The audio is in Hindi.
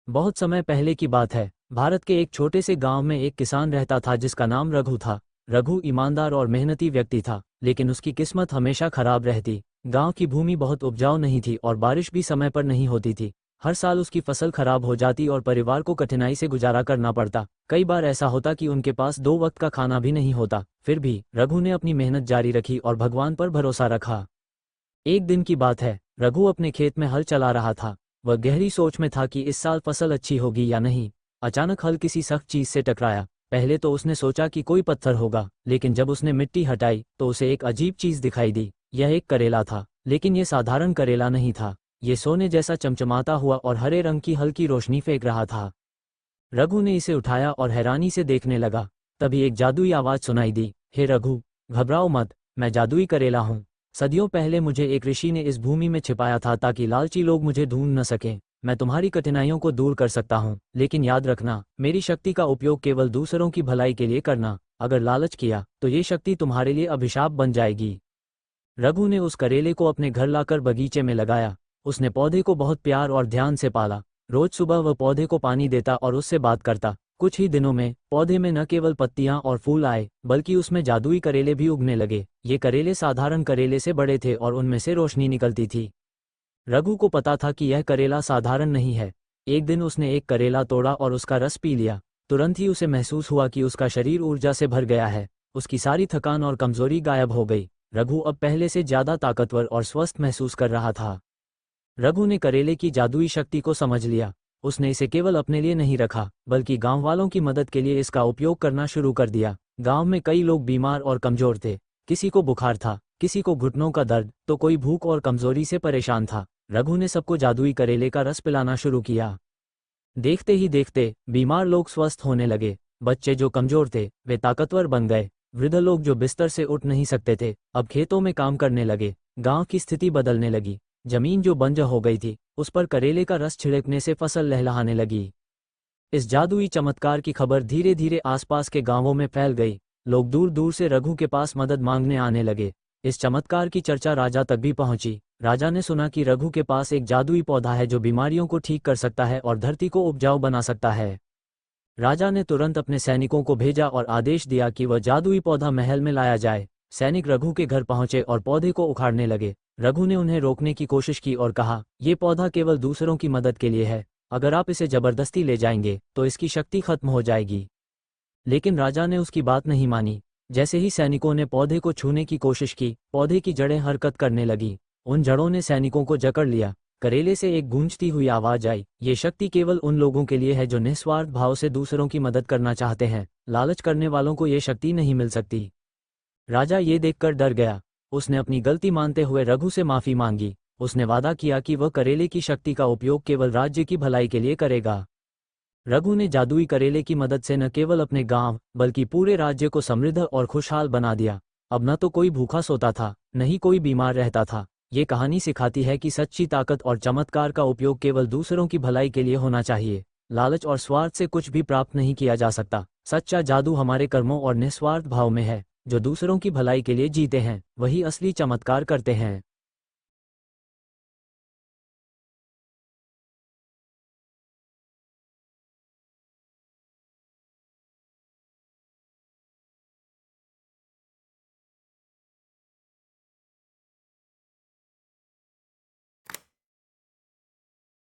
बहुत समय पहले की बात है। भारत के एक छोटे से गांव में एक किसान रहता था जिसका नाम रघु था। रघु ईमानदार और मेहनती व्यक्ति था, लेकिन उसकी किस्मत हमेशा खराब रहती। गांव की भूमि बहुत उपजाऊ नहीं थी और बारिश भी समय पर नहीं होती थी। हर साल उसकी फसल खराब हो जाती और परिवार को कठिनाई से गुजारा करना पड़ता। कई बार ऐसा होता कि उनके पास 2 वक्त का खाना भी नहीं होता। फिर भी रघु ने अपनी मेहनत जारी रखी और भगवान पर भरोसा रखा। एक दिन की बात है, रघु अपने खेत में हल चला रहा था। वह गहरी सोच में था कि इस साल फसल अच्छी होगी या नहीं। अचानक हल किसी सख्त चीज से टकराया। पहले तो उसने सोचा कि कोई पत्थर होगा, लेकिन जब उसने मिट्टी हटाई तो उसे एक अजीब चीज दिखाई दी। यह एक करेला था, लेकिन यह साधारण करेला नहीं था। ये सोने जैसा चमचमाता हुआ और हरे रंग की हल्की रोशनी फेंक रहा था। रघु ने इसे उठाया और हैरानी से देखने लगा। तभी एक जादुई आवाज सुनाई दी, हे रघु, घबराओ मत, मैं जादुई करेला हूँ। सदियों पहले मुझे एक ऋषि ने इस भूमि में छिपाया था ताकि लालची लोग मुझे ढूंढ न सकें। मैं तुम्हारी कठिनाइयों को दूर कर सकता हूँ, लेकिन याद रखना, मेरी शक्ति का उपयोग केवल दूसरों की भलाई के लिए करना। अगर लालच किया तो ये शक्ति तुम्हारे लिए अभिशाप बन जाएगी। रघु ने उस करेले को अपने घर लाकर बगीचे में लगाया। उसने पौधे को बहुत प्यार और ध्यान से पाला। रोज सुबह वह पौधे को पानी देता और उससे बात करता। कुछ ही दिनों में पौधे में न केवल पत्तियां और फूल आए, बल्कि उसमें जादुई करेले भी उगने लगे। ये करेले साधारण करेले से बड़े थे और उनमें से रोशनी निकलती थी। रघु को पता था कि यह करेला साधारण नहीं है। एक दिन उसने एक करेला तोड़ा और उसका रस पी लिया। तुरंत ही उसे महसूस हुआ कि उसका शरीर ऊर्जा से भर गया है। उसकी सारी थकान और कमजोरी गायब हो गई। रघु अब पहले से ज्यादा ताकतवर और स्वस्थ महसूस कर रहा था। रघु ने करेले की जादुई शक्ति को समझ लिया। उसने इसे केवल अपने लिए नहीं रखा, बल्कि गांव वालों की मदद के लिए इसका उपयोग करना शुरू कर दिया। गांव में कई लोग बीमार और कमजोर थे। किसी को बुखार था, किसी को घुटनों का दर्द, तो कोई भूख और कमजोरी से परेशान था। रघु ने सबको जादुई करेले का रस पिलाना शुरू किया। देखते ही देखते बीमार लोग स्वस्थ होने लगे। बच्चे जो कमजोर थे वे ताकतवर बन गए। वृद्ध लोग जो बिस्तर से उठ नहीं सकते थे अब खेतों में काम करने लगे। गांव की स्थिति बदलने लगी। जमीन जो बंजर हो गई थी उस पर करेले का रस छिड़कने से फसल लहलहाने लगी। इस जादुई चमत्कार की खबर धीरे धीरे आसपास के गांवों में फैल गई। लोग दूर दूर से रघु के पास मदद मांगने आने लगे। इस चमत्कार की चर्चा राजा तक भी पहुंची। राजा ने सुना कि रघु के पास एक जादुई पौधा है जो बीमारियों को ठीक कर सकता है और धरती को उपजाऊ बना सकता है। राजा ने तुरंत अपने सैनिकों को भेजा और आदेश दिया कि वह जादुई पौधा महल में लाया जाए। सैनिक रघु के घर पहुंचे और पौधे को उखाड़ने लगे। रघु ने उन्हें रोकने की कोशिश की और कहा, ये पौधा केवल दूसरों की मदद के लिए है। अगर आप इसे जबरदस्ती ले जाएंगे तो इसकी शक्ति खत्म हो जाएगी। लेकिन राजा ने उसकी बात नहीं मानी। जैसे ही सैनिकों ने पौधे को छूने की कोशिश की, पौधे की जड़ें हरकत करने लगी। उन जड़ों ने सैनिकों को जकड़ लिया। करेले से एक गूंजती हुई आवाज आई, ये शक्ति केवल उन लोगों के लिए है जो निस्वार्थ भाव से दूसरों की मदद करना चाहते हैं। लालच करने वालों को ये शक्ति नहीं मिल सकती। राजा ये देखकर डर गया। उसने अपनी गलती मानते हुए रघु से माफी मांगी। उसने वादा किया कि वह करेले की शक्ति का उपयोग केवल राज्य की भलाई के लिए करेगा। रघु ने जादुई करेले की मदद से न केवल अपने गांव बल्कि पूरे राज्य को समृद्ध और खुशहाल बना दिया। अब न तो कोई भूखा सोता था, न ही कोई बीमार रहता था। ये कहानी सिखाती है कि सच्ची ताकत और चमत्कार का उपयोग केवल दूसरों की भलाई के लिए होना चाहिए। लालच और स्वार्थ से कुछ भी प्राप्त नहीं किया जा सकता। सच्चा जादू हमारे कर्मों और निस्वार्थ भाव में है। जो दूसरों की भलाई के लिए जीते हैं वही असली चमत्कार करते हैं।